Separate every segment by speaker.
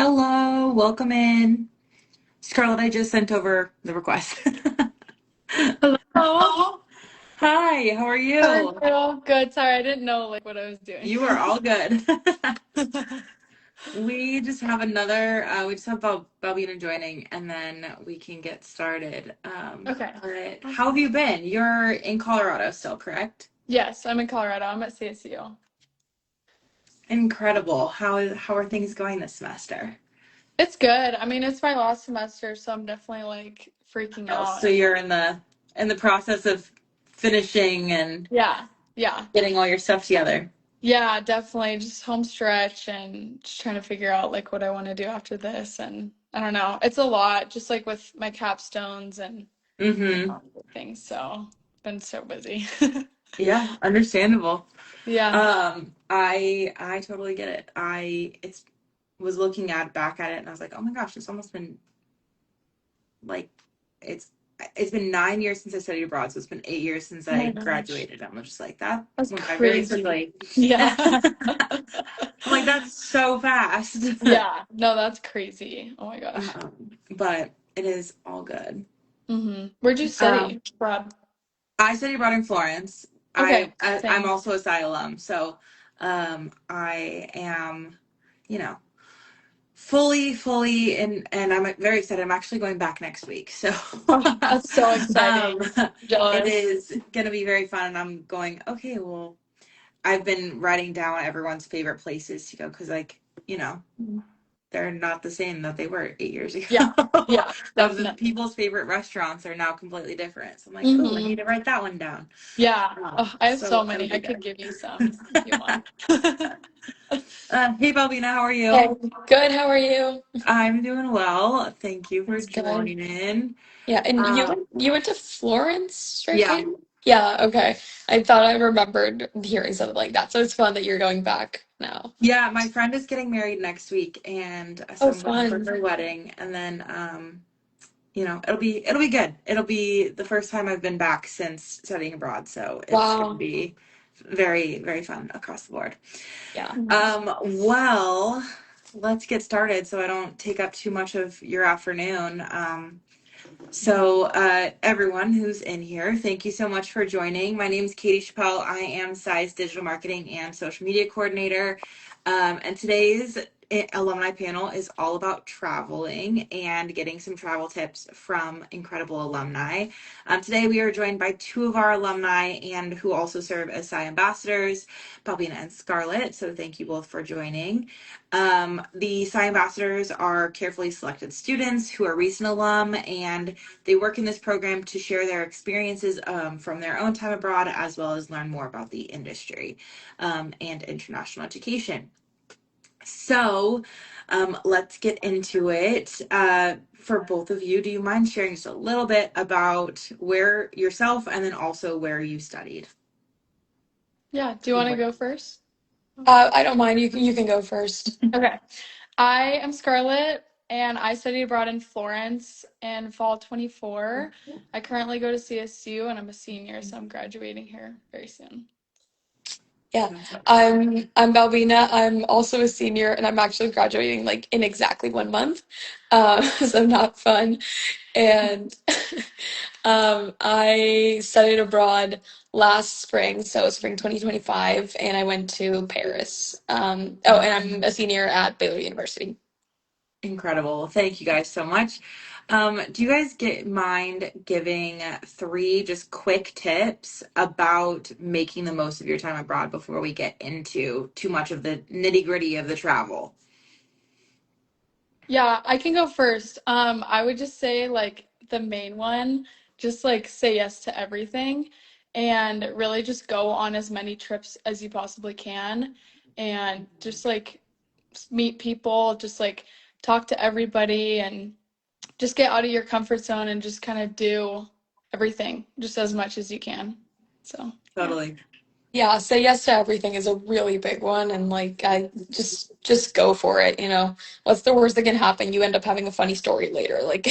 Speaker 1: Hello, welcome in. Scarlett, I just sent over the request.
Speaker 2: Hello.
Speaker 1: Hi, how are
Speaker 2: How are
Speaker 1: you?
Speaker 2: you? Good. Sorry, I didn't know what I was doing.
Speaker 1: You are all good. We just have we just have Balbina joining and then we can get started.
Speaker 2: Okay.
Speaker 1: But how have you been? You're in Colorado still, correct?
Speaker 2: Yes, I'm in Colorado. I'm at CSU.
Speaker 1: Incredible. How are things going this semester?
Speaker 2: It's good. I mean, it's my last semester, so I'm definitely like freaking
Speaker 1: Oh,
Speaker 2: out.
Speaker 1: so
Speaker 2: And
Speaker 1: you're in the process of finishing and
Speaker 2: yeah, yeah,
Speaker 1: getting all your stuff together.
Speaker 2: yeah, definitely just home stretch and just trying to figure out like what I want to do after this. And I don't know. It's a lot, just like with my capstones and
Speaker 1: Mm-hmm.
Speaker 2: things. So been so busy.
Speaker 1: Yeah, understandable.
Speaker 2: Yeah.
Speaker 1: I totally get it. I it's was looking at back at it and I was like, oh my gosh, it's almost been like it's it's been 9 years since I studied abroad, so it's been 8 years since
Speaker 2: Oh
Speaker 1: I
Speaker 2: my gosh.
Speaker 1: graduated. I'm just like that
Speaker 2: That's
Speaker 1: went by very
Speaker 2: crazy.
Speaker 1: quickly.
Speaker 2: Yeah.
Speaker 1: I'm like, that's so fast.
Speaker 2: Yeah, no, that's crazy. Oh my gosh.
Speaker 1: But it is all good.
Speaker 2: Where'd you
Speaker 1: Um,
Speaker 2: study, Rob?
Speaker 1: I studied abroad in Florence.
Speaker 2: Okay,
Speaker 1: I'm
Speaker 2: same.
Speaker 1: also a SAI alum, so I am, you know, fully and I'm very excited. I'm actually going back next week. So
Speaker 2: Oh, that's so
Speaker 1: um
Speaker 2: exciting.
Speaker 1: it
Speaker 2: Jealous.
Speaker 1: is gonna be very fun and I'm going, okay, well, I've been writing down everyone's favorite places to go because you know, they're not the same that they were 8 years ago.
Speaker 2: Yeah, yeah,
Speaker 1: Of the
Speaker 2: definitely.
Speaker 1: people's favorite restaurants are now completely different. So I'm like, oh, I need
Speaker 2: hmm
Speaker 1: to write that one down.
Speaker 2: Yeah. Oh, I have so
Speaker 1: So it'll
Speaker 2: many. I
Speaker 1: be
Speaker 2: could
Speaker 1: good.
Speaker 2: give you some if you want.
Speaker 1: Hey, Balbina, how are
Speaker 3: Hey,
Speaker 1: you?
Speaker 3: good. How are you?
Speaker 1: I'm doing well. Thank you for
Speaker 3: That's good.
Speaker 1: joining.
Speaker 3: Yeah, and you
Speaker 1: Um,
Speaker 3: went to Florence, right,
Speaker 1: yeah,
Speaker 3: Kate? Yeah, okay. I thought I remembered hearing something like that. So it's fun that you're going back now.
Speaker 1: yeah, my friend is getting married next week, and so
Speaker 3: Oh,
Speaker 1: I'm going for
Speaker 3: fun.
Speaker 1: her wedding, and then it'll be good. It'll be the first time I've been back since studying abroad, so it's going to
Speaker 3: Wow.
Speaker 1: be very, very fun across the board.
Speaker 3: Yeah.
Speaker 2: Mhm.
Speaker 1: Well, let's get started so I don't take up too much of your afternoon. Everyone who's in here, thank you so much for joining. My name is Katie Chappelle. I am SAI's digital marketing and social media coordinator. And today's alumni panel is all about traveling and getting some travel tips from incredible alumni. Today, we are joined by two of our alumni and who also serve as SAI ambassadors, Balbina and Scarlett. So, thank you both for joining. The SAI ambassadors are carefully selected students who are recent alum and they work in this program to share their experiences from their own time abroad, as well as learn more about the industry and international education. So, let's get into it. For both of you, do you mind sharing just a little bit about where yourself and then also where you studied?
Speaker 2: Yeah, do you want to go first?
Speaker 3: I don't mind. You can go first.
Speaker 2: Okay. I am Scarlett and I studied abroad in Florence in fall 24. I currently go to CSU and I'm a senior, so I'm graduating here very soon.
Speaker 3: Yeah. I'm Balbina. I'm also a senior and I'm actually graduating like in exactly 1 month. So not fun. And I studied abroad last spring, so spring 2025, and I went to Paris. Oh, and I'm a senior at Baylor University.
Speaker 1: Incredible. Thank you guys so much. Do you guys get mind giving three just quick tips about making the most of your time abroad before we get into too much of the nitty-gritty of the travel?
Speaker 2: Yeah, I can go first. I would just say like the main one, just like say yes to everything and really just go on as many trips as you possibly can and just like meet people, just like talk to everybody and just get out of your comfort zone and just kind of do everything just as much as you can. So, yeah.
Speaker 1: Totally.
Speaker 3: Yeah, say yes to everything is a really big one, and like I just go for it. What's the worst that can happen? You end up having a funny story later. Like,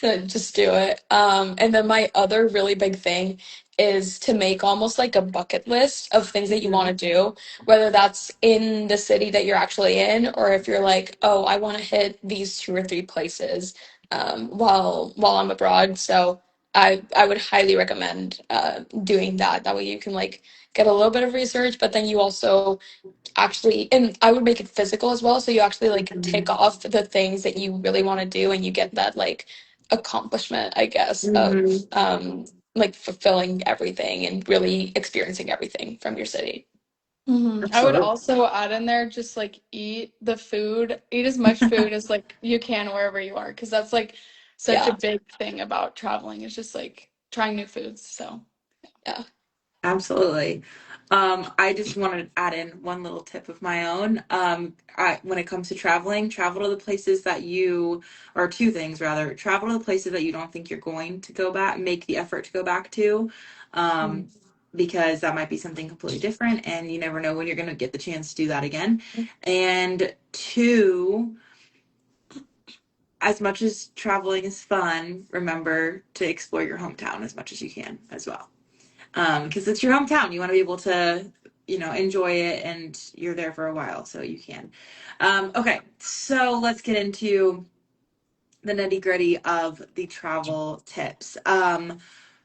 Speaker 3: so just do it. And then my other really big thing is to make almost like a bucket list of things that you want to do, whether that's in the city that you're actually in, or if you're like, oh, I want to hit these two or three places while I'm abroad. So I would highly recommend doing that. That way you can like get a little bit of research, but then you also actually, and I would make it physical as well, so you actually like tick
Speaker 1: Mhm.
Speaker 3: off the things that you really want to do, and you get that like accomplishment, I guess, of
Speaker 1: Mhm.
Speaker 3: like fulfilling everything and really experiencing everything from your city.
Speaker 2: I would
Speaker 1: Absolutely.
Speaker 2: also add in there just like eat as much food as like you can wherever you are, because that's like such a
Speaker 3: Yeah,
Speaker 2: big thing about traveling. It's just like trying new foods. So,
Speaker 3: yeah.
Speaker 1: Absolutely. I just wanted to add in one little tip of my own. When it comes to traveling, travel to the places that you, or two things rather, travel to the places that you don't think you're going to go back, make the effort to go back to,
Speaker 3: Mm.
Speaker 1: um, because that might be something completely different, and you never know when you're going to get the chance to do that again. And two, as much as traveling is fun, remember to explore your hometown as much as you can as well, because it's your hometown. You want to be able to, enjoy it, and you're there for a while, so you can. Okay, so let's get into the nitty gritty of the travel tips.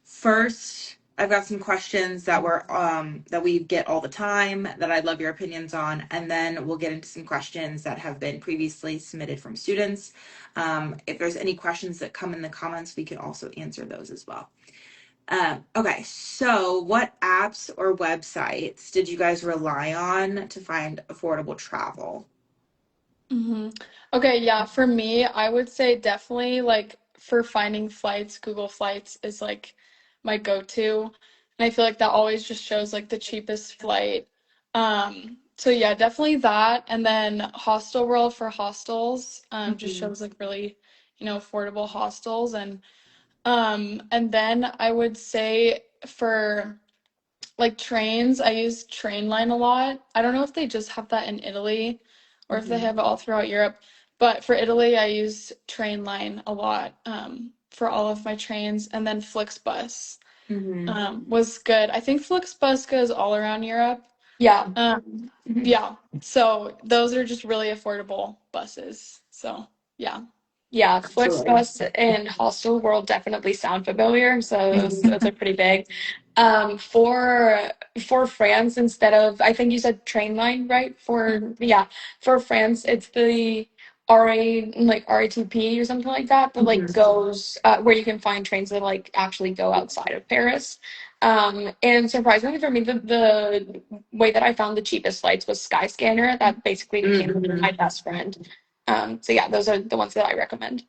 Speaker 1: First, I've got some questions that we get all the time that I'd love your opinions on, and then we'll get into some questions that have been previously submitted from students. If there's any questions that come in the comments, we can also answer those as well. Okay, so what apps or websites did you guys rely on to find affordable travel?
Speaker 2: hmm okay, yeah, for me, I would say definitely like for finding flights, Google Flights is like my go-to. And I feel like that always just shows like the cheapest flight. So yeah, definitely that. And then Hostel World for hostels, just
Speaker 1: Mhm.
Speaker 2: shows like really, affordable hostels. And then I would say for like trains, I use Trainline a lot. I don't know if they just have that in Italy or if they
Speaker 1: Mhm.
Speaker 2: have it all throughout Europe. But for Italy, I use Trainline a lot for all of my trains. And then Flixbus
Speaker 1: Mhm.
Speaker 2: was good. I think Flixbus goes all around Europe.
Speaker 3: Yeah. Mhm.
Speaker 2: Yeah. So those are just really affordable buses. So yeah.
Speaker 3: Yeah,
Speaker 1: Absolutely.
Speaker 3: Flixbus and Hostel World definitely sound familiar, so those
Speaker 1: Mhm.
Speaker 3: are pretty big. For France, instead of I think you said train line, right? For France, it's the RATP or something like that, but like
Speaker 1: Mhm.
Speaker 3: goes where you can find trains that like actually go outside of Paris. And surprisingly for me, the way that I found the cheapest flights was Skyscanner. That basically became my
Speaker 1: Mhm.
Speaker 3: best friend. So yeah, those are the ones that I recommend.
Speaker 2: Mhm.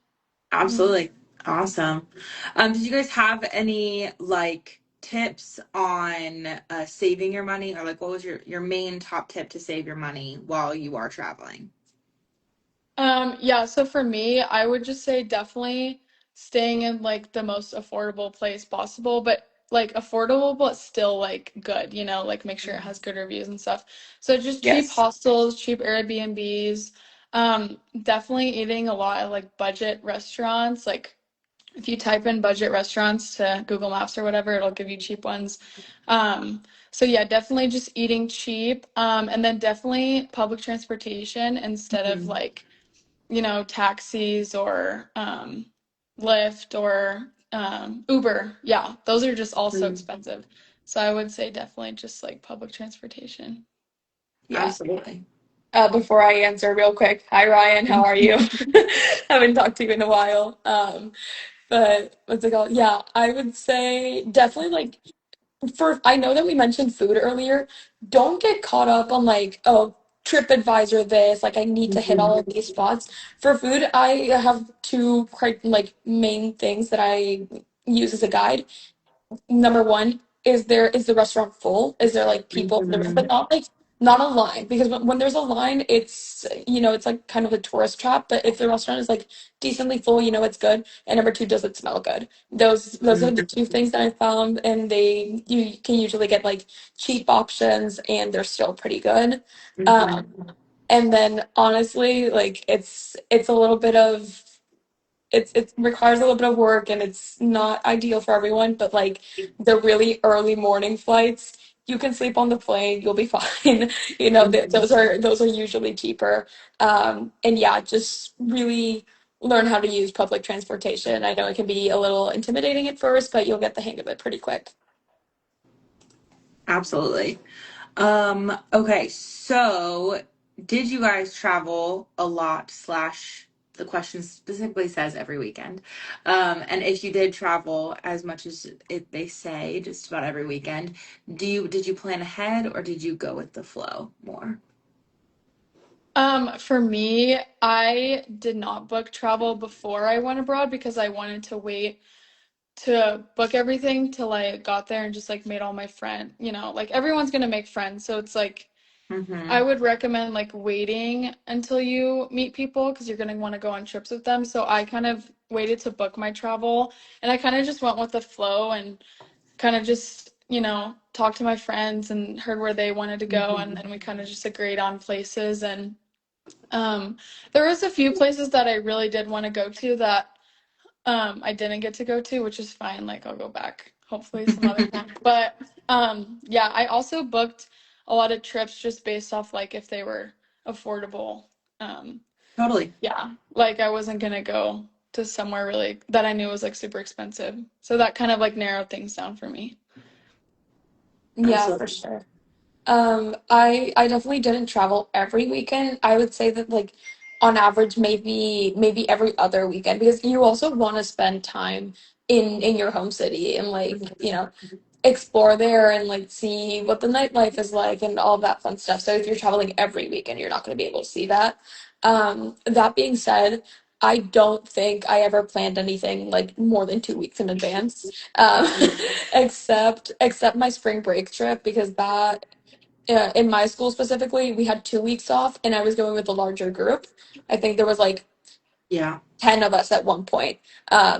Speaker 1: Absolutely. Awesome. Did you guys have any like tips on saving your money, or like what was your main top tip to save your money while you are traveling?
Speaker 2: Yeah, so for me, I would just say definitely staying in like the most affordable place possible, but like affordable but still like good, like make sure it has good reviews and stuff. So just cheap
Speaker 3: Yes.
Speaker 2: hostels, cheap Airbnbs, definitely eating a lot of like budget restaurants. Like if you type in budget restaurants to Google Maps or whatever, it'll give you cheap ones. So yeah, definitely just eating cheap. And then definitely public transportation instead of
Speaker 1: Mhm.
Speaker 2: like taxis or Lyft or Uber. Yeah, those are just also
Speaker 1: Mhm.
Speaker 2: expensive. So I would say definitely just like public transportation.
Speaker 3: Yeah.
Speaker 1: Absolutely.
Speaker 3: Before I answer real quick, hi Ryan, how are you? Haven't talked to you in a while. But what's it called? Yeah, I would say definitely like I know that we mentioned food earlier. Don't get caught up on like, oh, TripAdvisor this, like I need to hit all
Speaker 1: Mhm.
Speaker 3: of these spots. For food, I have two quite like main things that I use as a guide. Number one, is the restaurant full? Is there like people in the room? But
Speaker 1: Mhm.
Speaker 3: not a line, because when there's a line, it's like kind of a tourist trap. But if the restaurant is like decently full, it's good. And number two, does it smell good? Those are the
Speaker 1: Mhm.
Speaker 3: two things that I found, and you can usually get like cheap options, and they're still pretty good. Um,
Speaker 1: Mhm.
Speaker 3: and then honestly, like it's a little bit of it requires a little bit of work and it's not ideal for everyone, but like the really early morning flights, you can sleep on the plane, you'll be fine.
Speaker 1: Mhm.
Speaker 3: Those are usually cheaper. And yeah, just really learn how to use public transportation. I know it can be a little intimidating at first, but you'll get the hang of it pretty quick.
Speaker 1: Absolutely. Okay, so did you guys travel a lot slash the question specifically says every weekend. And if you did travel as much as they say, just about every weekend, did you plan ahead or did you go with the flow more?
Speaker 2: For me, I did not book travel before I went abroad because I wanted to wait to book everything till I got there and just like made all my friends, like everyone's gonna make friends. So it's like I
Speaker 1: Mm-hmm.
Speaker 2: would recommend like waiting until you meet people because you're gonna want to go on trips with them. So I kind of waited to book my travel and I kind of just went with the flow and kind of just, talked to my friends and heard where they wanted to go and then we kind of just agreed on places and um there was a few places that I really did want to go to that I didn't get to go to, which is fine. Like I'll go back hopefully some other time. But yeah, I also booked a lot of trips just based off like if they were affordable. Um
Speaker 1: Totally.
Speaker 2: yeah, like I wasn't gonna go to somewhere really that I knew was like super expensive. So that kind of like narrowed things down for me.
Speaker 3: Yeah, for
Speaker 1: Absolutely.
Speaker 3: sure. I definitely didn't travel every weekend. I would say that like on average maybe every other weekend because you also want to spend time in your home city and like, explore there and like see what the nightlife is like and all that fun stuff. So if you're traveling every weekend, you're not going to be able to see that. That being said, I don't think I ever planned anything like more than 2 weeks in advance, um, except my spring break trip because that in my school specifically, we had 2 weeks off, and I was going with a larger group. I think there was like
Speaker 1: Yeah.
Speaker 3: 10 of us at one point.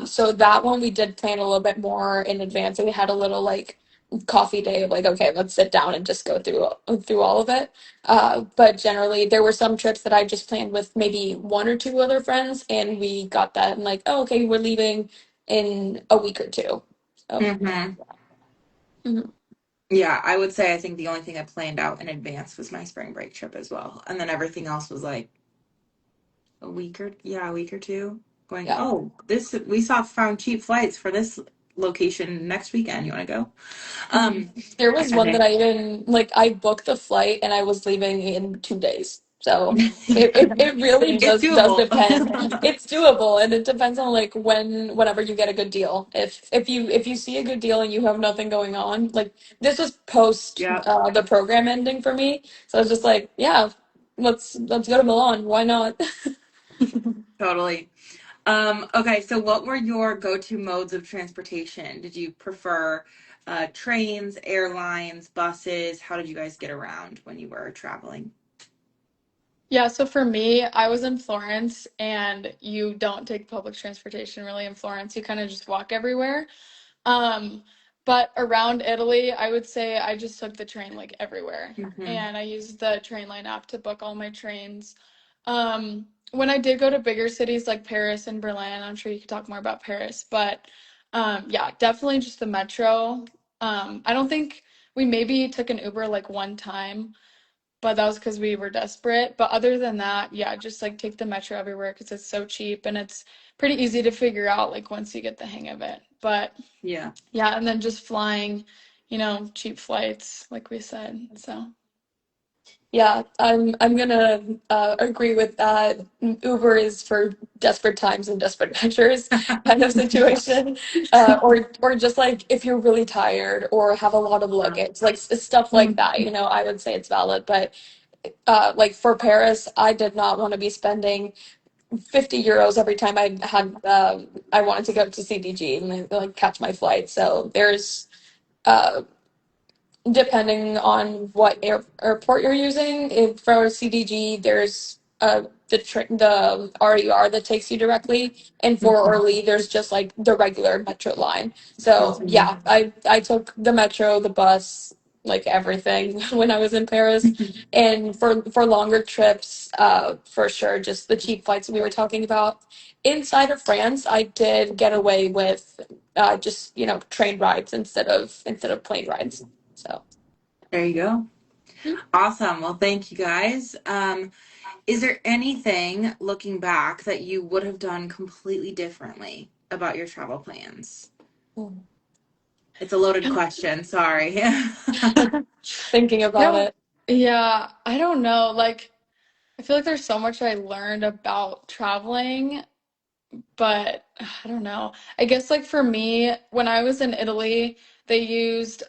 Speaker 3: So that one we did plan a little bit more in advance, and we had a little like coffee day of like, okay, let's sit down and just go through all of it. But generally, there were some trips that I just planned with maybe one or two other friends, and we got that and like, oh, okay, we're leaving in a week or two. So,
Speaker 1: Mm-hmm.
Speaker 3: mhm.
Speaker 1: Yeah, I would say I think the only thing I planned out in advance was my spring break trip as well. And then everything else was like a week or two. Going,
Speaker 3: Yeah.
Speaker 1: oh, this we saw found cheap flights for this location next weekend. You want to go?
Speaker 3: Mhm.
Speaker 1: Um,
Speaker 3: There
Speaker 1: I
Speaker 3: was
Speaker 1: kind
Speaker 3: one that I even like I booked the flight and I was leaving in 2 days. So
Speaker 1: of
Speaker 3: it really
Speaker 1: it's
Speaker 3: does
Speaker 1: doable.
Speaker 3: depend. It's doable and it depends on like whenever you get a good deal. If you see a good deal and you have nothing going on, like this was post
Speaker 1: Yep,
Speaker 3: the program ending for me. So I was just like, yeah, let's go to Milan. Why not?
Speaker 1: totally. Okay, so what were your go-to modes of transportation? Did you prefer trains, airlines, buses? How did you guys get around when you were traveling?
Speaker 2: Yeah, so for me, I was in Florence and you don't take public transportation really in Florence. You kind of just walk everywhere. Um, but around Italy, I would say I just took the train like everywhere.
Speaker 1: Hmm.
Speaker 2: And I used the train line app to book all my trains. When I did go to bigger cities like Paris and Berlin, I'm sure you could talk more about Paris, but yeah, definitely just the metro. I don't think we maybe took an Uber like one time, but that was because we were desperate. But other than that, yeah, just like take the metro everywhere because it's so cheap and it's pretty easy to figure out like once you get the hang of it. But
Speaker 1: Yeah.
Speaker 2: yeah, and then just flying, cheap flights, like we said. So
Speaker 3: Yeah, I'm gonna agree with that. Uber is for desperate times and desperate measures kind of situation, or just like if you're really tired or have a lot of luggage, like stuff like that. I would say it's valid. But like for Paris, I did not want to be spending 50 euros every time I wanted to go to CDG and like catch my flight. So there's uh, depending on what airport you're using. If for CDG, there's the RER that takes you directly, and for
Speaker 1: Mhm.
Speaker 3: Orly, there's just like the regular metro line. So
Speaker 1: Mhm.
Speaker 3: yeah, I took the metro, the bus, like everything when I was in Paris. And for longer trips, for sure, just the cheap flights we were talking about. Inside of France, I did get away with just, you know, train rides instead of plane rides. So,
Speaker 1: There you go. Awesome. Well, thank you guys. Is there anything looking back that you would have done completely differently about your travel plans?
Speaker 3: mm.
Speaker 1: It's a loaded question. Sorry.
Speaker 3: Thinking about
Speaker 2: Yeah.
Speaker 3: it.
Speaker 2: Yeah, I don't know. Like, I feel like there's so much I learned about traveling, but I don't know. I guess like for me, when I was in Italy, they used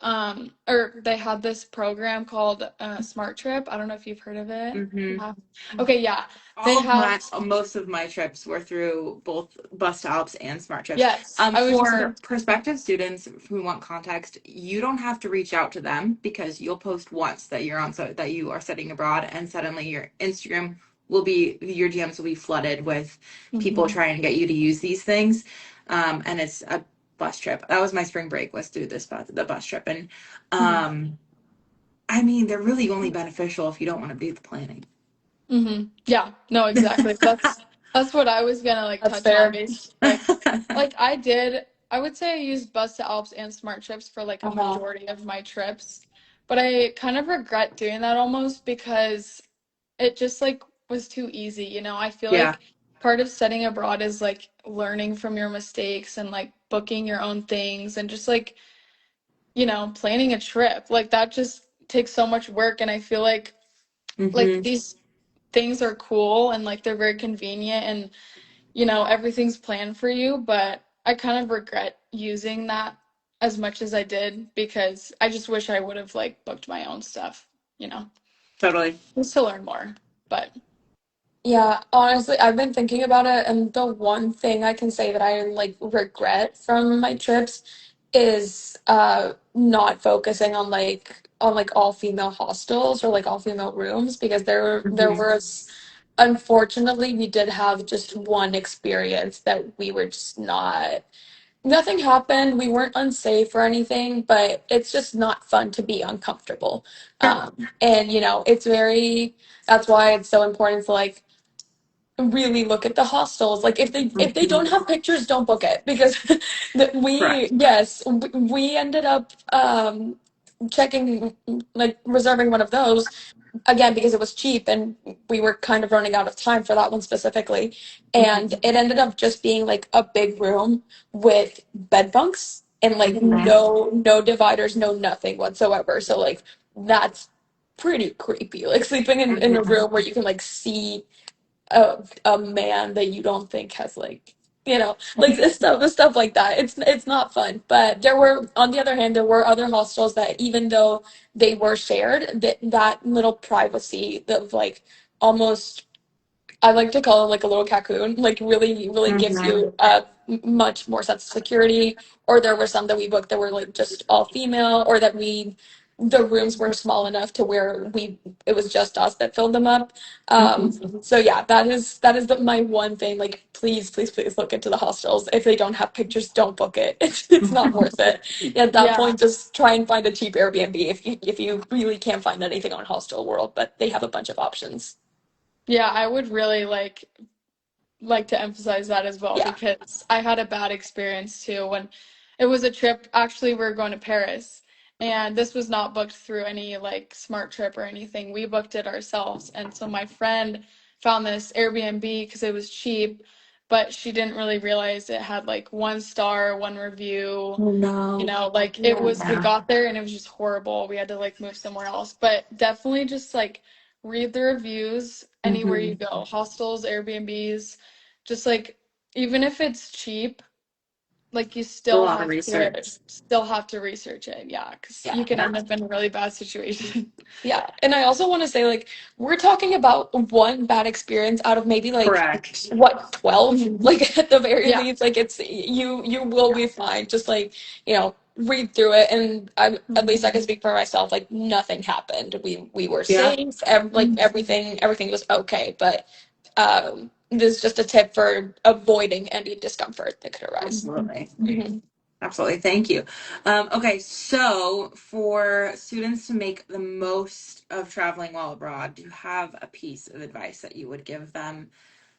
Speaker 2: or they had this program called Smart Trip. I don't know if you've heard of it.
Speaker 1: hmm
Speaker 2: Yeah. Okay, yeah. They
Speaker 1: All of
Speaker 2: have,
Speaker 1: my most of my trips were through both bus stops and smart trips.
Speaker 2: yes, I was just
Speaker 1: For
Speaker 2: gonna,
Speaker 1: prospective students who want context, you don't have to reach out to them because you'll post once that you're on so that you are studying abroad, and suddenly your Instagram will be your DMs will be flooded with people
Speaker 2: Mhm.
Speaker 1: trying to get you to use these things. And it's a bus trip. That was my spring break was through the bus trip, and
Speaker 2: Mhm.
Speaker 1: I mean they're really only beneficial if you don't want to do the planning.
Speaker 2: Yeah, no, exactly. That's what I was gonna like
Speaker 3: That's
Speaker 2: touch on
Speaker 3: fair.
Speaker 2: basically. Like I would say I used Bus to Alps and Smart Trips for like a
Speaker 3: Uh-huh.
Speaker 2: majority of my trips, but I kind of regret doing that almost because it just like was too easy, you know? I feel
Speaker 1: Yeah.
Speaker 2: like part of studying abroad is like learning from your mistakes and like booking your own things and just like, you know, planning a trip. Like that just takes so much work and I feel like
Speaker 1: hmm
Speaker 2: these things are cool and like they're very convenient and you know everything's planned for you, but I kind of regret using that as much as I did because I just wish I would have like booked my own stuff, you know,
Speaker 1: Totally.
Speaker 2: just to learn more. But
Speaker 3: Yeah, honestly, I've been thinking about it, and the one thing I can say that I like regret from my trips is not focusing on like all female hostels or like all female rooms because there
Speaker 1: hmm
Speaker 3: was unfortunately we did have just one experience that we were just not nothing happened. We weren't unsafe or anything, but it's just not fun to be uncomfortable.
Speaker 1: Sure.
Speaker 3: And you know, that's why it's so important to like really look at the hostels. Like if they don't
Speaker 1: Mhm.
Speaker 3: have pictures, don't book it because we
Speaker 1: Correct.
Speaker 3: yes we ended up checking like reserving one of those again because it was cheap and we were kind of running out of time for that one specifically, and
Speaker 1: Mhm.
Speaker 3: it ended up just being like a big room with bed bunks and like
Speaker 1: Mhm.
Speaker 3: no dividers, no nothing whatsoever. So like that's pretty creepy, like sleeping in a
Speaker 1: Mhm.
Speaker 3: room where you can like see a man that you don't think has like like this stuff like that. It's not fun. But there were, on the other hand, there were other hostels that even though they were shared, that little privacy of like almost, I like to call it like a little cocoon, like really gives
Speaker 1: Mhm.
Speaker 3: you a much more sense of security. Or there were some that we booked that were like just all female, or that the rooms were small enough to where it was just us that filled them up.
Speaker 1: Mhm.
Speaker 3: So yeah, my one thing. Like, please look into the hostels. If they don't have pictures, don't book it. It's not worth it. At that
Speaker 2: yeah,
Speaker 3: point, just try and find a cheap Airbnb if you really can't find anything on Hostel World, but they have a bunch of options.
Speaker 2: yeah, I would really like to emphasize that as well
Speaker 3: Yeah.
Speaker 2: because I had a bad experience too when it was a trip. Actually, we were going to Paris, and this was not booked through any like smart trip or anything. We booked it ourselves. And so my friend found this Airbnb because it was cheap, but she didn't really realize it had like 1 star, one review.
Speaker 3: Oh
Speaker 2: You
Speaker 3: no.
Speaker 2: know, like it
Speaker 3: Yeah.
Speaker 2: was, we
Speaker 1: Yeah.
Speaker 2: got there and it was just horrible. We had to like move somewhere else. But definitely just like read the reviews anywhere you
Speaker 1: Mhm.
Speaker 2: go, hostels, Airbnbs, just like even if it's cheap, like you
Speaker 1: A
Speaker 2: still
Speaker 1: lot of
Speaker 2: have to
Speaker 1: research.
Speaker 2: research it. Yeah, because
Speaker 3: Yeah.
Speaker 2: you can end up in a really bad situation.
Speaker 3: Yeah. And I also want to say, like, we're talking about one bad experience out of maybe like
Speaker 1: Correct.
Speaker 3: what, 12?
Speaker 2: Mhm.
Speaker 3: Like at the very
Speaker 2: Yeah.
Speaker 3: least, like you will be fine. Just like, read through it, and at least I
Speaker 2: Mhm.
Speaker 3: can speak for myself, like nothing happened. We were
Speaker 1: Yeah.
Speaker 3: safe, like
Speaker 2: Mhm.
Speaker 3: everything was okay. But this is just a tip for avoiding any discomfort that could arise.
Speaker 1: Absolutely.
Speaker 3: Mhm.
Speaker 1: Absolutely. Thank you. Okay, so for students to make the most of traveling while abroad, do you have a piece of advice that you would give them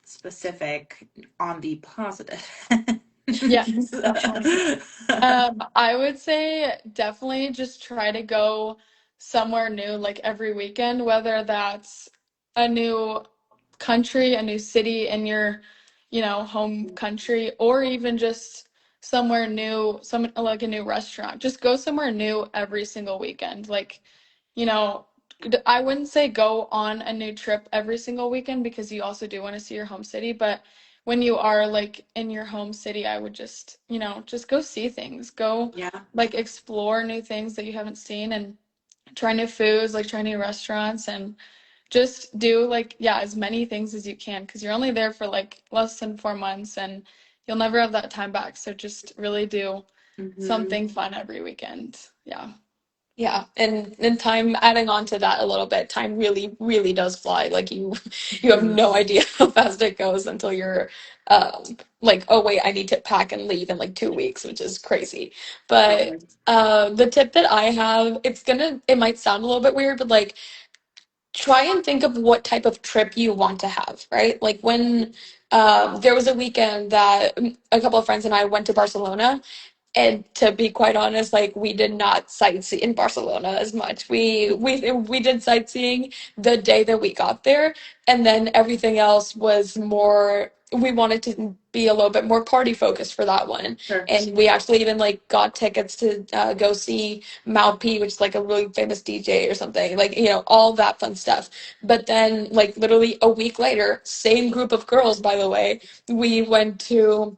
Speaker 1: specific on the positive?
Speaker 2: Yeah, definitely. I would say definitely just try to go somewhere new like every weekend, whether that's a new country, a new city in your, home country, or even just somewhere new, some like a new restaurant. Just go somewhere new every single weekend. Like, you know, I wouldn't say go on a new trip every single weekend because you also do want to see your home city, but when you are like in your home city, I would just, just go see things. Go
Speaker 1: Yeah.
Speaker 2: like explore new things that you haven't seen and try new foods, like try new restaurants and just do like, yeah, as many things as you can because you're only there for like less than 4 months and you'll never have that time back. So just really do
Speaker 1: Hmm.
Speaker 2: something fun every weekend. Yeah.
Speaker 3: Yeah, and time adding on to that a little bit, time really, really does fly. Like you have
Speaker 1: Hmm.
Speaker 3: no idea how fast it goes until you're like, oh wait, I need to pack and leave in like 2 weeks, which is crazy. But the tip that I have, it might sound a little bit weird, but like try and think of what type of trip you want to have, right? Like when there was a weekend that a couple of friends and I went to Barcelona, and to be quite honest, like we did not sightsee in Barcelona as much. We did sightseeing the day that we got there, and then everything else was more. We wanted to be a little bit more party focused for that one,
Speaker 1: Sure.
Speaker 3: and we actually even like got tickets to go see Mal P, which is like a really famous DJ or something, like all that fun stuff. But then, like literally a week later, same group of girls, by the way, we went to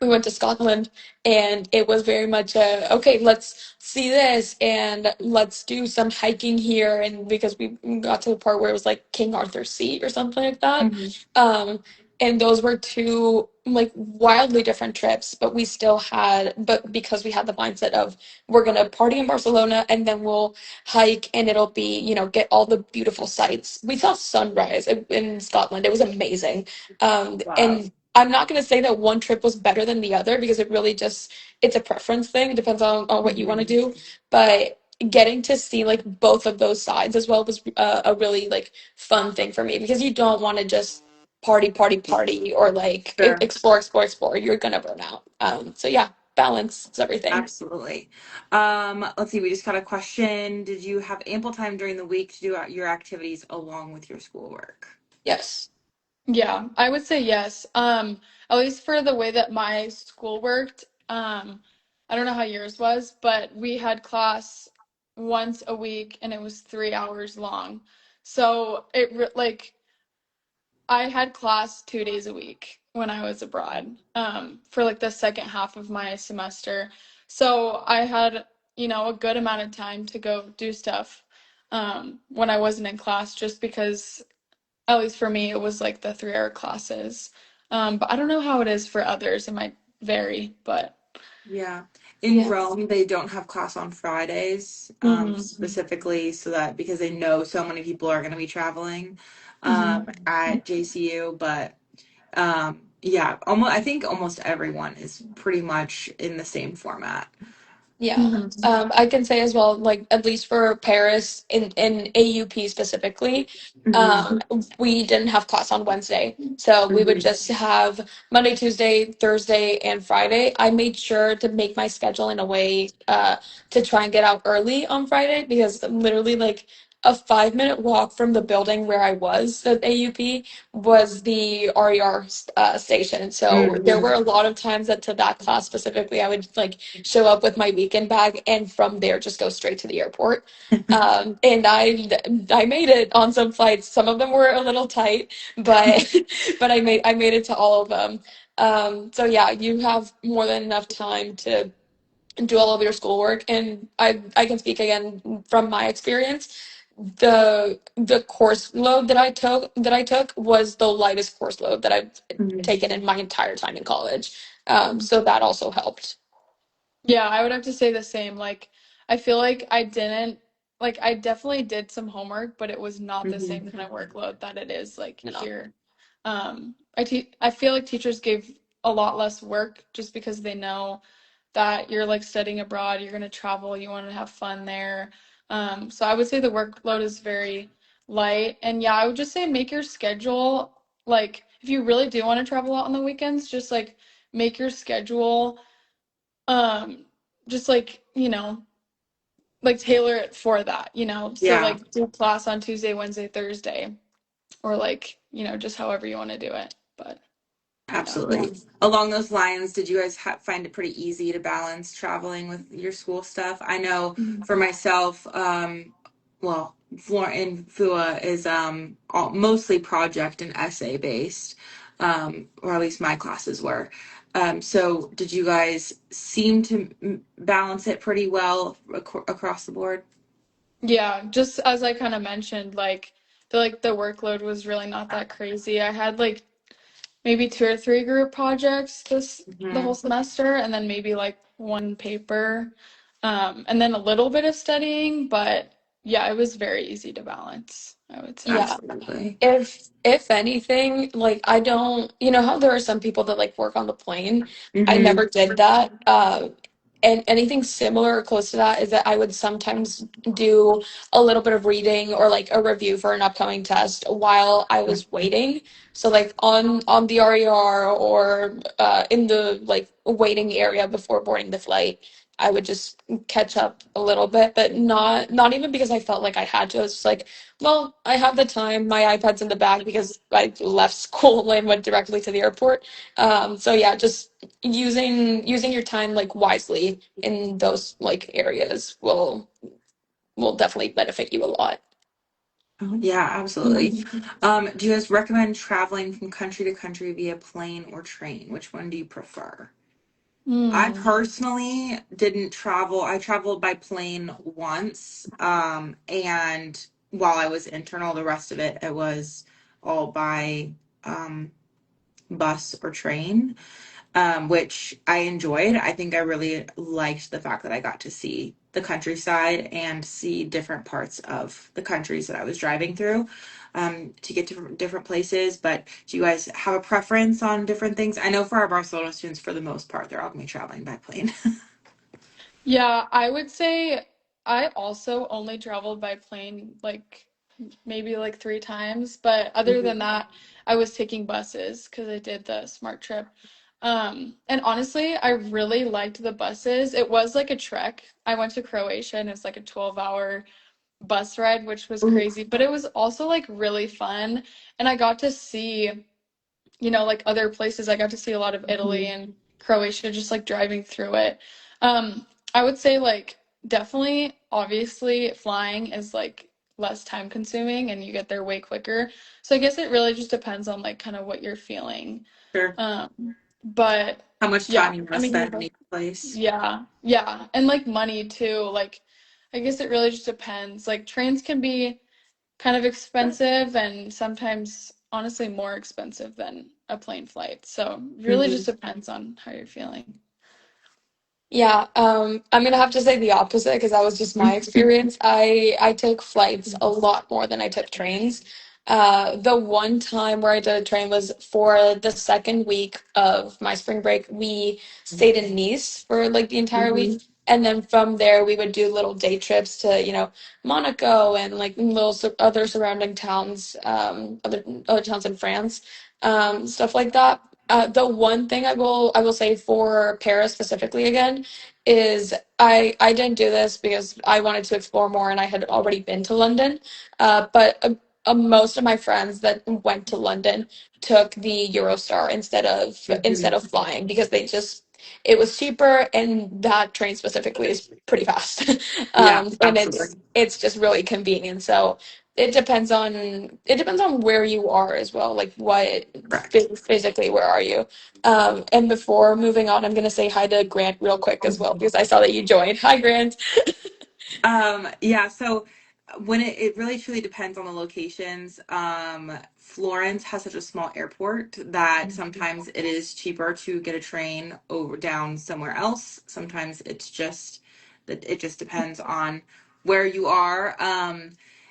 Speaker 3: we went to Scotland, and it was very much okay, let's see this and let's do some hiking here. And because we got to the part where it was like King Arthur's Seat or something like that.
Speaker 1: Hmm.
Speaker 3: Um, and those were two like wildly different trips, but but because we had the mindset of we're gonna party in Barcelona and then we'll hike and it'll be, get all the beautiful sights. We saw sunrise in Scotland. It was amazing.
Speaker 1: Wow.
Speaker 3: And I'm not going to say that one trip was better than the other because it's a preference thing. It depends on what you want to
Speaker 1: Hmm.
Speaker 3: do. But getting to see like both of those sides as well was a really like fun thing for me because you don't want to just party, party, party or like
Speaker 1: Sure.
Speaker 3: explore, explore, explore. You're going to burn out. So yeah, balance is everything.
Speaker 1: Absolutely. Let's see, we just got a question. Did you have ample time during the week to do your activities along with your schoolwork?
Speaker 3: Yes.
Speaker 2: Yeah, I would say yes. At least for the way that my school worked. I don't know how yours was, but we had class once a week and it was 3 hours long. So like I had class 2 days a week when I was abroad, for like the second half of my semester. So I had, a good amount of time to go do stuff, when I wasn't in class, just because at least for me, it was like the 3 hour classes. But I don't know how it is for others. It might vary, but
Speaker 1: Yeah. In
Speaker 3: Yeah.
Speaker 1: Rome, they don't have class on Fridays,
Speaker 2: hmm
Speaker 1: specifically so that because they know so many people are going to be traveling
Speaker 2: hmm
Speaker 1: at JCU. But yeah, almost I think almost everyone is pretty much in the same format.
Speaker 3: Yeah.
Speaker 2: hmm
Speaker 3: I can say as well, like at least for Paris in AUP specifically,
Speaker 1: Hmm.
Speaker 3: we didn't have class on Wednesday. So we would
Speaker 1: Hmm.
Speaker 3: just have Monday, Tuesday, Thursday, and Friday. I made sure to make my schedule in a way to try and get out early on Friday because literally like a 5 minute walk from the building where I was at AUP was the RER station. So there were
Speaker 1: Hmm.
Speaker 3: a lot of times that to that class specifically, I would like show up with my weekend bag, and from there just go straight to the airport. And I made it on some flights. Some of them were a little tight, but but I made it to all of them. So yeah, you have more than enough time to do all of your schoolwork. And I can speak again from my experience. The course load that I took was the lightest course load that I've
Speaker 1: Hmm.
Speaker 3: taken in my entire time in college. So that also helped.
Speaker 2: Yeah, I would have to say the same. Like, I feel like I definitely did some homework, but it was not the
Speaker 1: Hmm.
Speaker 2: same kind of workload that it is like
Speaker 3: You know.
Speaker 2: here. I feel like teachers gave a lot less work just because they know. that you're like studying abroad, you're going to travel, you want to have fun there. So I would say the workload is very light. And yeah, I would just say make your schedule like if you really do want to travel out on the weekends, just like make your schedule um just like, like tailor it for that, So
Speaker 1: Yeah.
Speaker 2: like do class on Tuesday, Wednesday, Thursday, or like, just however you want to do it. But yeah.
Speaker 1: Absolutely. Along those lines, did you guys find it pretty easy to balance traveling with your school stuff? I know
Speaker 2: Mhm.
Speaker 1: for myself, well, Flor in FUA is mostly project and essay based, or at least my classes were. So did you guys seem to balance it pretty well across the board?
Speaker 2: Yeah, just as I kind of mentioned, like the workload was really not that crazy. I had like maybe two or three group projects the whole
Speaker 1: Hmm.
Speaker 2: semester, and then maybe like one paper, and then a little bit of studying, but yeah, it was very easy to balance, I would say.
Speaker 3: Yeah.
Speaker 1: Absolutely.
Speaker 3: If anything, like I don't, you know how there are some people that like work on the plane. I
Speaker 1: Hmm.
Speaker 3: never did that. And anything similar or close to that is that I would sometimes do a little bit of reading or like a review for an upcoming test while I was waiting. So like on the RER or in the like waiting area before boarding the flight, I would just catch up a little bit, but not even because I felt like I had to. It was just like, well, I have the time. My iPad's in the bag because I left school and went directly to the airport. So yeah, just using your time like wisely in those like areas will definitely benefit you a lot.
Speaker 1: Yeah, absolutely.
Speaker 2: Mhm.
Speaker 1: Do you guys recommend traveling from country to country via plane or train? Which one do you prefer? I
Speaker 2: Hmm.
Speaker 1: personally didn't travel. I traveled by plane once, and while I was internal, the rest of it was all by um, bus or train, which I enjoyed. I think I really liked the fact that I got to see the countryside and see different parts of the countries that I was driving through, to get to different places. But do you guys have a preference on different things? I know for our Barcelona students, for the most part, they're all going to be traveling by plane.
Speaker 2: Yeah, I would say I also only traveled by plane like maybe like three times, but other than
Speaker 1: Mhm.
Speaker 2: that, I was taking buses because I did the smart trip. And honestly, I really liked the buses. It was like a trek. I went to Croatia and it's like a 12-hour bus ride, which was
Speaker 1: Ooh.
Speaker 2: crazy, but it was also like really fun. And I got to see like other places. I got to see a lot of Italy
Speaker 1: Mhm.
Speaker 2: and Croatia just like driving through it. I would say like definitely, obviously, flying is like less time consuming and you get there way quicker. So I guess it really just depends on like kind of what you're feeling.
Speaker 1: Sure.
Speaker 2: But
Speaker 1: How much
Speaker 2: yeah,
Speaker 1: time you want
Speaker 2: I
Speaker 1: to
Speaker 2: mean,
Speaker 1: spend in each place?
Speaker 2: yeah, and like money too. Like, I guess it really just depends. Like trains can be kind of expensive and sometimes honestly more expensive than a plane flight. So it really just
Speaker 1: Hmm.
Speaker 2: depends on how you're feeling.
Speaker 3: Yeah, I'm gonna have to say the opposite because that was just my experience. I took flights a lot more than I took trains. The one time where I did a train was for the second week of my spring break. We stayed in Nice for like the entire week,
Speaker 1: Hmm.
Speaker 3: and then from there we would do little day trips to, Monaco and like little other surrounding towns, other towns in France, stuff like that. The one thing I will say for Paris specifically again is I didn't do this because I wanted to explore more and I had already been to London, but most of my friends that went to London took the Eurostar instead of
Speaker 1: Hmm.
Speaker 3: flying because it was cheaper and that train specifically is pretty fast,
Speaker 1: Yeah,
Speaker 3: and
Speaker 1: absolutely.
Speaker 3: it's just really convenient. So it depends on where you are as well, like what
Speaker 1: Correct.
Speaker 3: physically where are you. And before moving on, I'm gonna say hi to Grant real quick as well because I saw that you joined. Hi, Grant.
Speaker 1: Yeah, so when it really truly depends on the locations. Florence has such a small airport that sometimes it is cheaper to get a train over down somewhere else. Sometimes it's just that it just depends on where you are.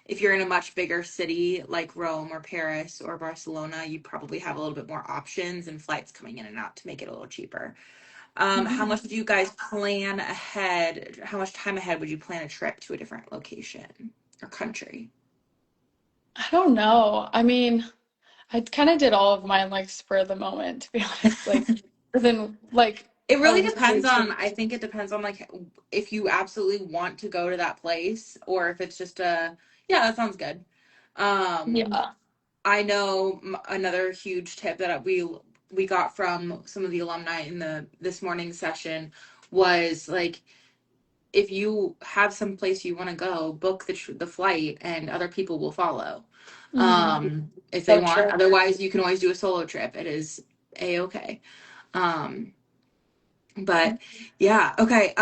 Speaker 1: If you're in a much bigger city like Rome or Paris or Barcelona, you probably have a little bit more options and flights coming in and out to make it a little cheaper. How much would you guys plan ahead? How much time ahead would you plan a trip to a different location or country?
Speaker 2: I don't know. I mean, I kind of did all of mine like spur of the moment, to be honest. Like within like
Speaker 1: It
Speaker 2: a
Speaker 1: really depends
Speaker 2: week.
Speaker 1: on, I think it depends on like if you absolutely want to go to that place or if it's just a, yeah, that sounds good. Um,
Speaker 3: Yeah.
Speaker 1: I know another huge tip that we got from some of the alumni in the this morning session was like if you have some place you want to go, book the flight and other people will follow.
Speaker 2: Mhm.
Speaker 1: If they
Speaker 3: So
Speaker 1: want.
Speaker 3: true.
Speaker 1: Otherwise, you can always do a solo trip. It is a-okay. Um, but yeah, okay.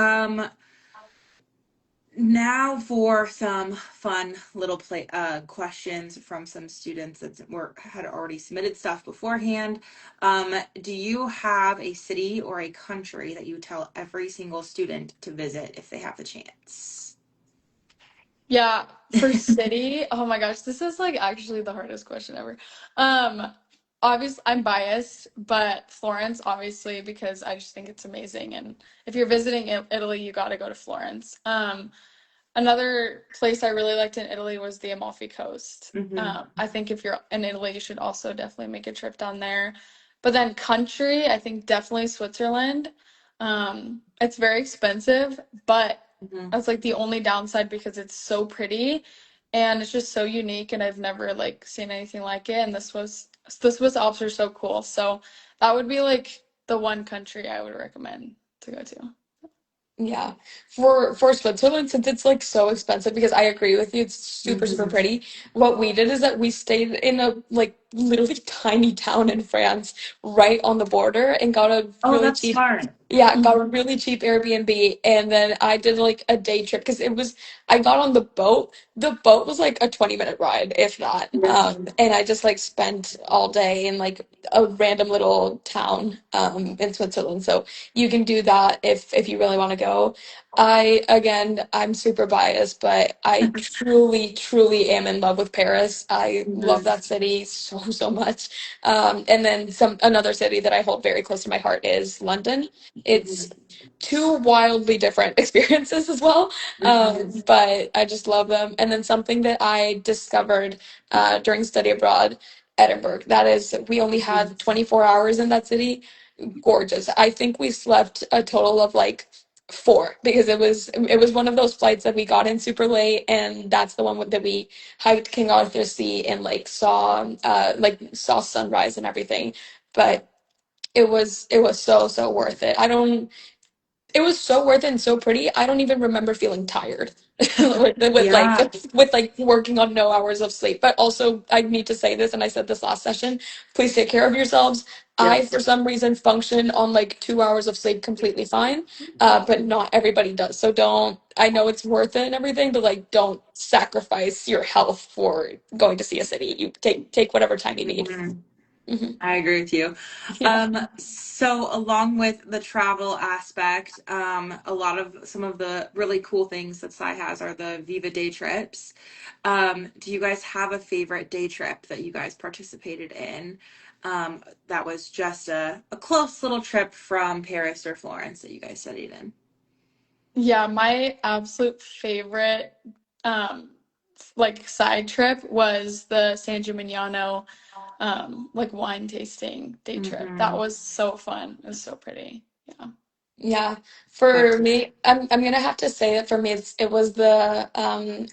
Speaker 1: Now for some fun little play questions from some students that had already submitted stuff beforehand. Do you have a city or a country that you tell every single student to visit if they have the chance?
Speaker 2: Yeah, for city, oh my gosh, this is like actually the hardest question ever. Um, Obviously I'm biased, but Florence, obviously, because I just think it's amazing. And if you're visiting Italy, you got to go to Florence. Another place I really liked in Italy was the Amalfi Coast.
Speaker 1: Hmm.
Speaker 2: I think if you're in Italy, you should also definitely make a trip down there. But then country, I think definitely Switzerland. It's very expensive, but
Speaker 1: Hmm.
Speaker 2: that's like the only downside because it's so pretty and it's just so unique and I've never like seen anything like it. And the Swiss Alps are so cool. So that would be like the one country I would recommend to go to.
Speaker 3: Yeah. For Switzerland, since it's like so expensive, because I agree with you, it's super, super
Speaker 1: Hmm.
Speaker 3: pretty. What we did is that we stayed in a like literally tiny town in France, right on the border, and got a
Speaker 1: Oh,
Speaker 3: really
Speaker 1: that's
Speaker 3: cheap,
Speaker 1: smart.
Speaker 3: yeah, got a
Speaker 2: Mhm.
Speaker 3: really cheap Airbnb. And then I did like a day trip because it was, I got on the boat. The boat was like a 20-minute ride, if that.
Speaker 1: Yeah.
Speaker 3: And I just like spent all day in like a random little town in Switzerland. So you can do that if you really want to go. I'm super biased, but I truly, truly am in love with Paris. I love
Speaker 1: Hmm.
Speaker 3: that city so, so much. And then another city that I hold very close to my heart is London. It's two wildly different experiences as well,
Speaker 1: Hmm.
Speaker 3: but I just love them. And then something that I discovered during study abroad, Edinburgh. That is, we only
Speaker 1: Hmm.
Speaker 3: had 24 hours in that city. Gorgeous. I think we slept a total of like four because it was one of those flights that we got in super late, and that's the one that we hiked King Arthur's Seat and like saw sunrise and everything. But it was so so worth it. I don't It was so worth it and so pretty. I don't even remember feeling tired with like
Speaker 1: Yeah.
Speaker 3: with like working on no hours of sleep. But also, I need to say this, and I said this last session. Please take care of yourselves.
Speaker 1: Yep.
Speaker 3: I, for some reason, function on like 2 hours of sleep completely fine, but not everybody does. So don't. I know it's worth it and everything, but like, don't sacrifice your health for going to see a city. You take whatever time you need.
Speaker 1: Mhm.
Speaker 3: Hmm.
Speaker 1: I agree with you.
Speaker 3: Yeah.
Speaker 1: So along with the travel aspect, a lot of some of the really cool things that SAI has are the Viva Day trips. Do you guys have a favorite day trip that you guys participated in? That was just a close little trip from Paris or Florence that you guys studied in.
Speaker 2: Yeah, my absolute favorite um like side trip was the San Gimignano like wine tasting day trip. That
Speaker 1: Hmm.
Speaker 2: was so fun. It was so pretty. Yeah.
Speaker 3: Yeah, for
Speaker 1: That's
Speaker 3: me, I'm gonna have to say that for me, it was the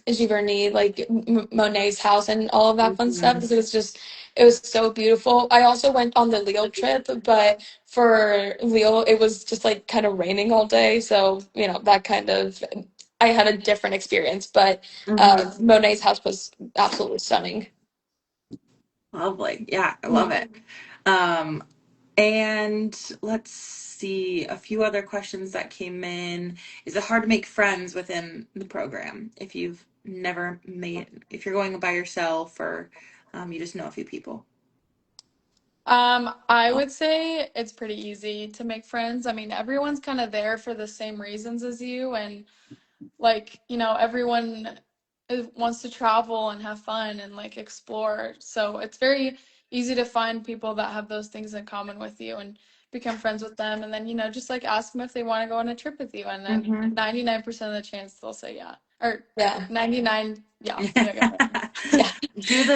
Speaker 3: Giverny, like Monet's house and all of that fun stuff
Speaker 1: mhm.
Speaker 3: because it was so beautiful. I also went on the Lille trip, but for Lille, it was just like kind of raining all day, so that kind of I had a different experience. But
Speaker 1: Mhm.
Speaker 3: Monet's house was absolutely stunning.
Speaker 1: Lovely. Yeah, I love
Speaker 3: Yeah.
Speaker 1: it. Um, And let's see a few other questions that came in. Is it hard to make friends within the program if you've never made, if you're going by yourself or you just know a few people?
Speaker 2: I would say it's pretty easy to make friends. I mean, everyone's kind of there for the same reasons as you, and like, everyone wants to travel and have fun and like explore. So it's very easy to find people that have those things in common with you and become friends with them, and then just like ask them if they want to go on a trip with you, and then
Speaker 1: Mm-hmm.
Speaker 2: 99% of the chance they'll say yeah, or
Speaker 3: Yeah.
Speaker 2: 99, yeah, you got it.
Speaker 3: Yeah.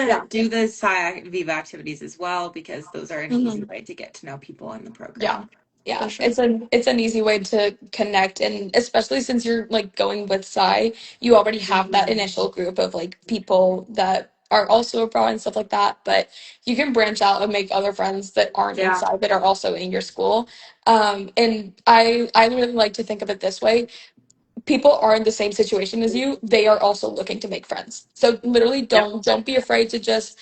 Speaker 2: Yeah.
Speaker 1: Do the SAI Viva activities as well, because those are an easy
Speaker 2: Hmm.
Speaker 1: way to get to know people in the
Speaker 2: Yeah,
Speaker 1: program.
Speaker 2: for
Speaker 3: Yeah,
Speaker 2: sure.
Speaker 3: it's an easy way to connect, and especially since you're like going with Psy, you already have that
Speaker 1: Mhm.
Speaker 3: initial group of like people that are also abroad and stuff like that. But you can branch out and make other friends that aren't
Speaker 1: Yeah.
Speaker 3: inside that are also in your school. And I really like to think of it this way: people are in the same situation as you. They are also looking to make friends. So literally,
Speaker 1: Yep.
Speaker 3: don't be afraid to just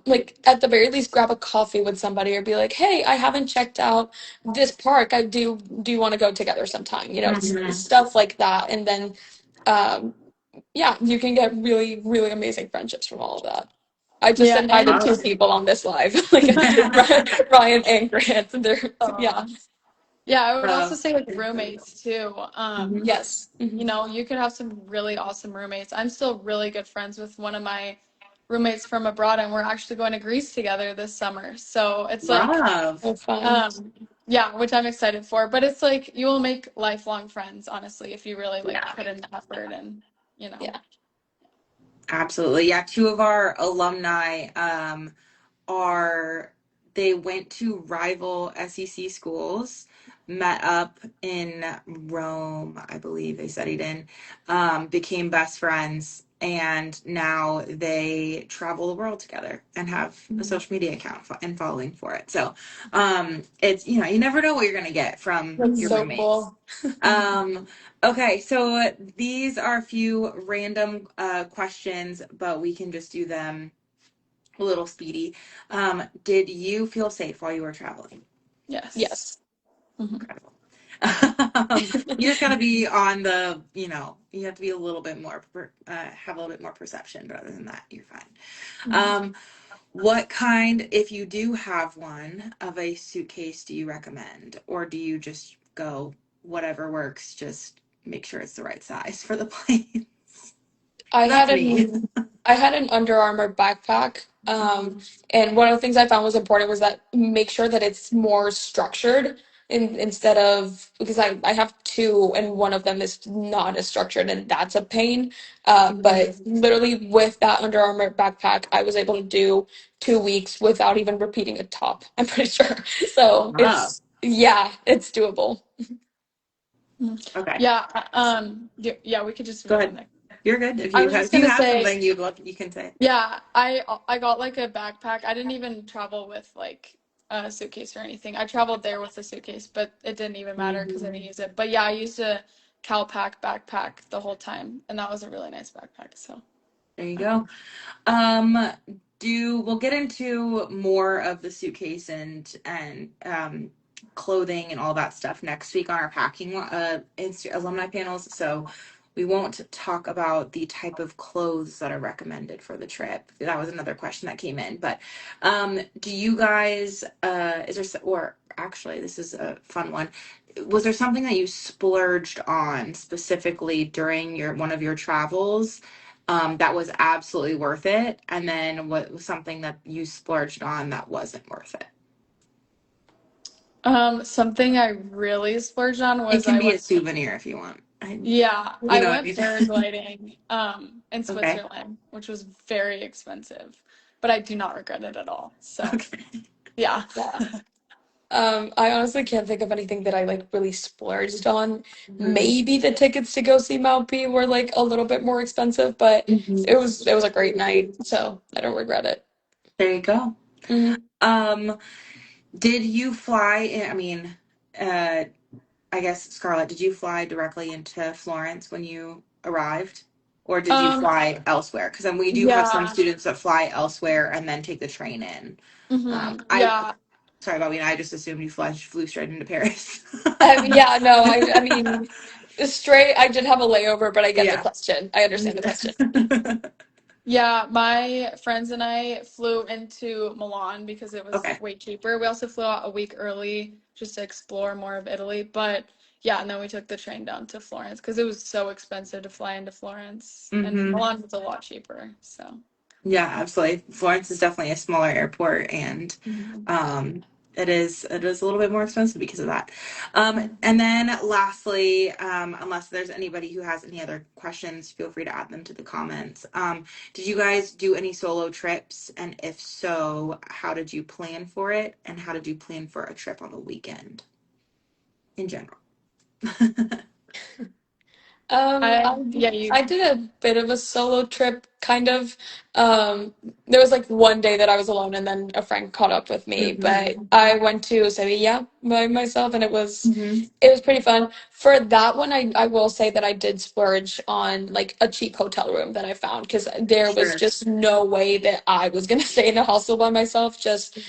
Speaker 3: like at the very least grab a coffee with somebody or be like, hey, I haven't checked out this park, I do you want to go together sometime,
Speaker 1: Mhm.
Speaker 3: stuff like that. And then um yeah, you can get really really amazing friendships from all of that. I just
Speaker 2: Yeah,
Speaker 3: invited
Speaker 2: and
Speaker 3: two people on this live, like Ryan and Grant, and they're yeah.
Speaker 2: yeah, I would also
Speaker 1: So,
Speaker 2: say like roommates too.
Speaker 1: mhm.
Speaker 3: Yes.
Speaker 2: You could have some really awesome roommates. I'm still really good friends with one of my roommates from abroad, and we're actually going to Greece together this summer. So it's like,
Speaker 1: Love.
Speaker 3: So fun.
Speaker 2: um, yeah, which I'm excited for. But it's like you will make lifelong friends, honestly, if you really like
Speaker 1: Yeah.
Speaker 2: put in the effort and you know.
Speaker 3: Yeah.
Speaker 1: Absolutely. Yeah. Two of our alumni are they went to rival SEC schools, met up in Rome, I believe they studied in, became best friends, and now they travel the world together and have a social media account and following for it. So it's, you never know what you're going to get from
Speaker 3: That's
Speaker 1: your
Speaker 3: so
Speaker 1: roommates.
Speaker 3: cool.
Speaker 1: Okay, so these are a few random questions, but we can just do them a little speedy. Did you feel safe while you were traveling?
Speaker 2: Yes.
Speaker 3: Yes.
Speaker 2: Mhm.
Speaker 1: Incredible. You just gotta be on the, you have to be a little bit more, have a little bit more perception, but other than that, you're fine.
Speaker 2: Mhm.
Speaker 1: Um, what kind, if you do have one, of a suitcase do you recommend? Or do you just go whatever works, just make sure it's the right size for the plane?
Speaker 3: I had
Speaker 1: That's me.
Speaker 3: an I had an Under Armour backpack.
Speaker 1: Mhm.
Speaker 3: And one of the things I found was important was that make sure that it's more structured instead of because I have two and one of them is not as structured and that's a pain. But
Speaker 1: Mhm.
Speaker 3: literally with that Under Armour backpack, I was able to do 2 weeks without even repeating a top. I'm pretty sure. So
Speaker 1: Wow.
Speaker 3: yeah, it's doable.
Speaker 2: Mhm.
Speaker 1: Okay.
Speaker 2: Yeah, yeah, we could just
Speaker 1: Go
Speaker 2: move on
Speaker 1: ahead.
Speaker 2: there.
Speaker 1: You're good. If
Speaker 2: I
Speaker 1: you
Speaker 2: was
Speaker 1: have
Speaker 2: just
Speaker 1: if you
Speaker 2: gonna
Speaker 1: have
Speaker 2: say,
Speaker 1: something you'd love, you can say.
Speaker 2: yeah, I got like a backpack. I didn't even travel with like a suitcase or anything. I traveled there with a suitcase, but it didn't even matter because I
Speaker 1: Hmm.
Speaker 2: didn't use it. But yeah, I used a Calpac backpack the whole time, and that was a really nice backpack. So,
Speaker 1: There you
Speaker 2: yeah.
Speaker 1: go. Um, we'll get into more of the suitcase and clothing and all that stuff next week on our packing alumni panels. So we won't talk about the type of clothes that are recommended for the trip. That was another question that came in. But do you guys is there or actually this is a fun one. Was there something that you splurged on specifically during your one of your travels? That was absolutely worth it, and then what was something that you splurged on that wasn't worth it?
Speaker 2: Something I really splurged on
Speaker 1: It
Speaker 2: was
Speaker 1: can
Speaker 2: I
Speaker 1: be a
Speaker 2: went,
Speaker 1: souvenir if you want.
Speaker 2: yeah,
Speaker 1: You
Speaker 2: I
Speaker 1: know what I
Speaker 2: went
Speaker 1: mean?
Speaker 2: paragliding in
Speaker 1: Okay.
Speaker 2: Switzerland, which was very expensive, but I do not regret it at all. So,
Speaker 1: Okay.
Speaker 2: yeah.
Speaker 3: Yeah. I honestly can't think of anything that I like really splurged on.
Speaker 1: Mhm.
Speaker 3: Maybe the tickets to go see Mount B were like a little bit more expensive, but
Speaker 1: Mhm.
Speaker 3: it was a great night, so I don't regret it.
Speaker 1: There you go.
Speaker 3: Hmm.
Speaker 1: Um, did you fly I mean, uh, I guess Scarlett, did you fly directly into Florence when you arrived? Or did you
Speaker 2: Um,
Speaker 1: fly elsewhere? Because then we do have some
Speaker 2: yeah.
Speaker 1: students that fly elsewhere and then take the train in. I
Speaker 2: Yeah.
Speaker 1: Sorry, Bobby, and I just assumed you flew straight into Paris.
Speaker 3: Yeah, no, I mean, straight. I did have a layover, but I get the
Speaker 1: Yeah.
Speaker 3: question. I understand the question.
Speaker 2: Yeah, my friends and I flew into Milan because it was
Speaker 1: Okay.
Speaker 2: way cheaper. We also flew out a week early just to explore more of Italy. But yeah, and then we took the train down to Florence because it was so expensive to fly into Florence. And
Speaker 1: Hmm.
Speaker 2: Milan was a lot cheaper. So,
Speaker 1: Yeah, absolutely. Florence is definitely a smaller airport, and
Speaker 2: Mhm.
Speaker 1: um, It is a little bit more expensive because of that. And then lastly, unless there's anybody who has any other questions, feel free to add them to the comments. Did you guys do any solo trips? And if so, how did you plan for it? And how did you plan for a trip on the weekend in general?
Speaker 2: Yeah, you.
Speaker 3: I did a bit of a solo trip, kind of. There was like one day that I was alone, and then a friend caught up with me. But
Speaker 1: Hmm.
Speaker 3: I went to Sevilla by myself, and
Speaker 1: Hmm.
Speaker 3: it was pretty fun. For that one, I will say that I did splurge on like a cheap hotel room that I found because there was
Speaker 1: Sure.
Speaker 3: just no way that I was gonna stay in a hostel by myself. Just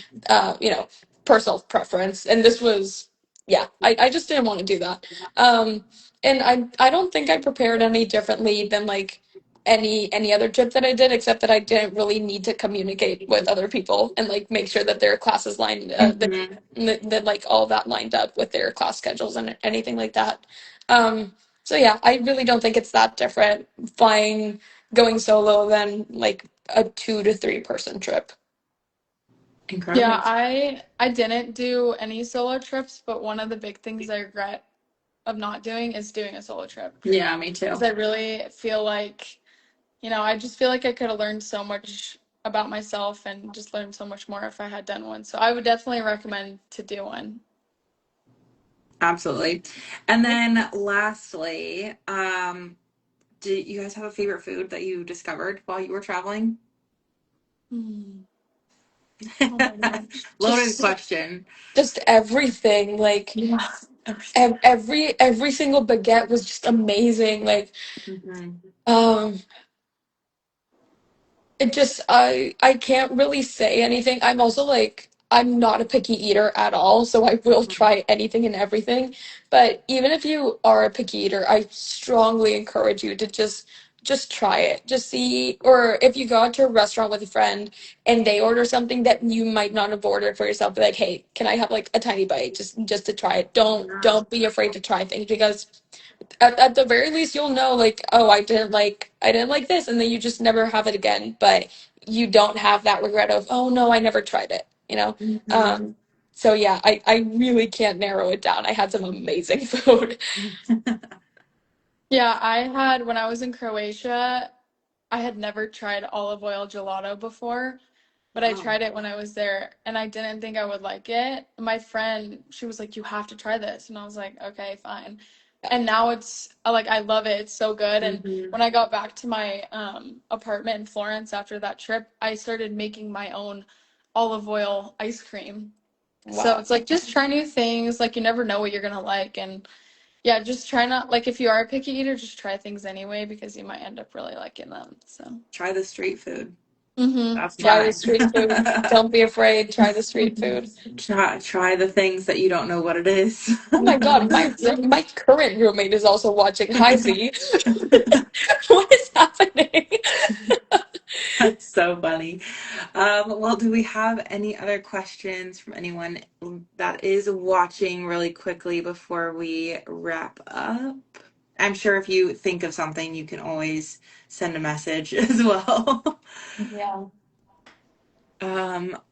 Speaker 3: you know, personal preference, and this was yeah, I just didn't want to do that. Um, and I don't think I prepared any differently than like any other trip that I did, except that I didn't really need to communicate with other people and like make sure that their classes lined
Speaker 1: Hmm.
Speaker 3: that like all that lined up with their class schedules and anything like that. So yeah, I really don't think it's that different flying going solo than like a 2 to 3 person trip.
Speaker 2: Yeah,
Speaker 1: Incredible.
Speaker 2: I didn't do any solo trips, but one of the big things I regret of not doing is doing a solo trip.
Speaker 1: Yeah, me
Speaker 2: Because
Speaker 1: too.
Speaker 2: I really feel like, I just feel like I could have learned so much about myself and just learned so much more if I had done one. So I would definitely recommend to do one.
Speaker 1: Absolutely. And then lastly, do you guys have a favorite food that you discovered while you were traveling?
Speaker 2: Hmm. Oh my gosh.
Speaker 1: Loaded
Speaker 3: Just
Speaker 1: question.
Speaker 3: just everything like
Speaker 2: Yeah, everything.
Speaker 3: every single baguette was just amazing. Like
Speaker 1: Hmm.
Speaker 3: um it just I can't really say anything. I'm also like I'm not a picky eater at all, so I will try anything and everything. But even if you are a picky eater, I strongly encourage you to just try it. Just see, or if you go out to a restaurant with a friend and they order something that you might not have ordered for yourself, be like, "Hey, can I have like a tiny bite just to try it?"
Speaker 1: Yeah.
Speaker 3: Don't be afraid to try things because at the very least you'll know like oh I didn't like this and then you just never have it again but you don't have that regret of oh no I never tried it you know
Speaker 1: Hmm.
Speaker 3: um so yeah I really can't narrow it down. I had some amazing food.
Speaker 2: Yeah, when I was in Croatia, I had never tried olive oil gelato before, but I
Speaker 1: Wow.
Speaker 2: tried it when I was there and I didn't think I would like it. My friend, she was like, "You have to try this." And I was like, "Okay, fine." And now it's like I love it. It's so good. And
Speaker 1: Hmm.
Speaker 2: when I got back to my apartment in Florence after that trip, I started making my own olive oil ice cream. So
Speaker 3: Wow.
Speaker 2: it's like just try new things. Like you never know what you're gonna like. And yeah, just try not like if you are a picky eater, just try things anyway because you might end up really liking them. So.
Speaker 1: Try the street food.
Speaker 2: Mm-hmm.
Speaker 1: That's
Speaker 3: Try
Speaker 2: Yeah.
Speaker 3: the
Speaker 1: mine.
Speaker 3: street food, don't be afraid, try the street food.
Speaker 1: Try the things that you don't know what it is.
Speaker 3: Oh my god, my current roommate is also watching. Hi Z. What is happening?
Speaker 1: That's so funny. Well, do we have any other questions from anyone that is watching really quickly before we wrap up? I'm sure if you think of something, you can always send a message as well.
Speaker 3: Yeah.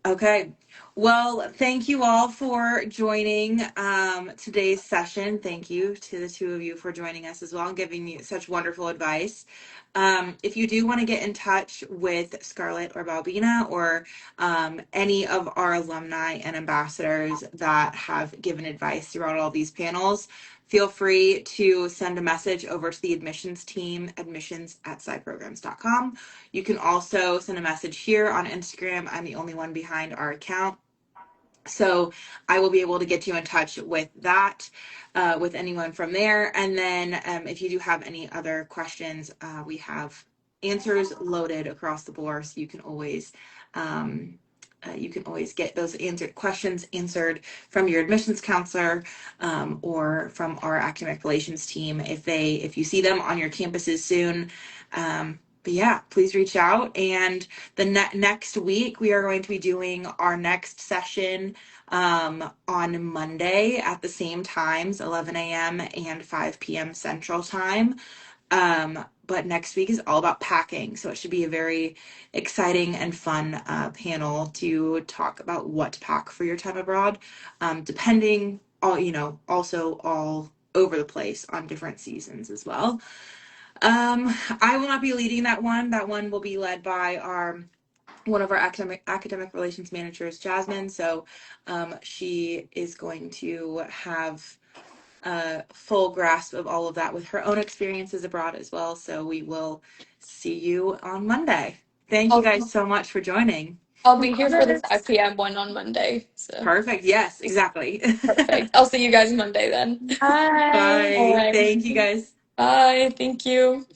Speaker 1: Okay. Well, thank you all for joining today's session. Thank you to the two of you for joining us as well and giving me such wonderful advice. If you do want to get in touch with Scarlett or Balbina or any of our alumni and ambassadors that have given advice throughout all these panels, feel free to send a message over to the admissions team, admissions@sciprograms.com. You can also send a message here on Instagram. I'm the only one behind our account. So I will be able to get you in touch with that, with anyone from there. And then if you do have any other questions, we have answers loaded across the board. So you can always get those answered questions answered from your admissions counselor or from our academic relations team if you see them on your campuses soon. But yeah, please reach out. And the next week, we are going to be doing our next session on Monday at the same times, 11 a.m. and 5 p.m. Central Time. But next week is all about packing. So it should be a very exciting and fun panel to talk about what to pack for your time abroad, depending all, also all over the place on different seasons as well. I will not be leading that one. That one will be led by our one of our academic relations managers, Jasmine. So she is going to have a full grasp of all of that with her own experiences abroad as well. So we will see you on Monday. Thank you
Speaker 3: I'll
Speaker 1: guys so much for joining.
Speaker 3: I'll be here for the 5 p.m. one on Monday. So
Speaker 1: Perfect. Yes, exactly.
Speaker 3: perfect. I'll see you guys Monday then.
Speaker 2: Bye.
Speaker 3: All
Speaker 1: Bye.
Speaker 3: right.
Speaker 1: Thank you guys.
Speaker 3: Bye. Thank you.